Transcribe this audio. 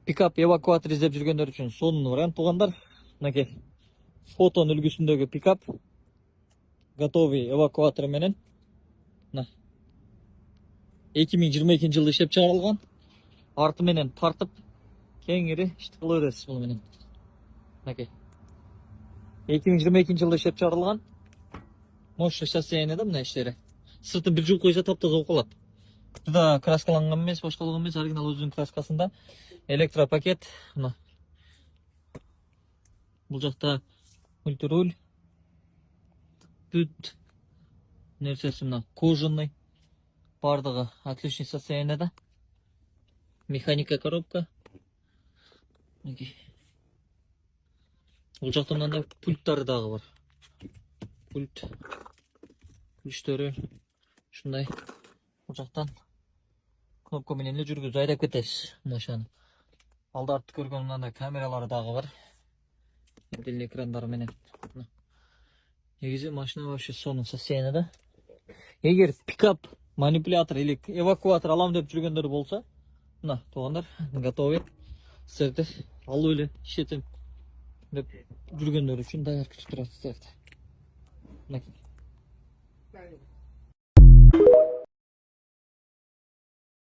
Пикап эвакуатор издеп жүргөндөр үчүн сонун вариант туугандар. Мынакей фотонун үлгүсүндөгү пикап готовый эвакуатор менен 2022 жылы иштеп чыгарылган. Арты менен тартып кеңири ишти кыла бересиз бул менен. Мынакей 2022 жылы иштеп чыгарылган. Мощный состояние да мына иштери. Сыртын бир жууп койсо таптаза болуп калат. Burada kraskalangan эмес, башкаланган эмес, оригинал өзүнүн краскасында. Электропакет. Мына. Бул жакта мультируль. Бүт нерсеси мына кожаный. Бардыгы отличный состояниеда. Механика коробка. Бул жакта мындай пульттары дагы бар. Пульт. Күчтөрү ушундай. Бул жактан кнопка менен эле жүргүзүп айдап кетесиз машинаны. Алды артты көргөн мындай камералары дагы бар. Отдельный экрандары менен. Негизи машина вообще сонун состояниеда. Эгер пикап, манипулятор или эвакуатор алам деп жүргөндөр болсо, мына туугандар, готовый. Сіздерді алып эле иштетем деп жүргөндөр үчүн даяр күтүп турат сіздерди.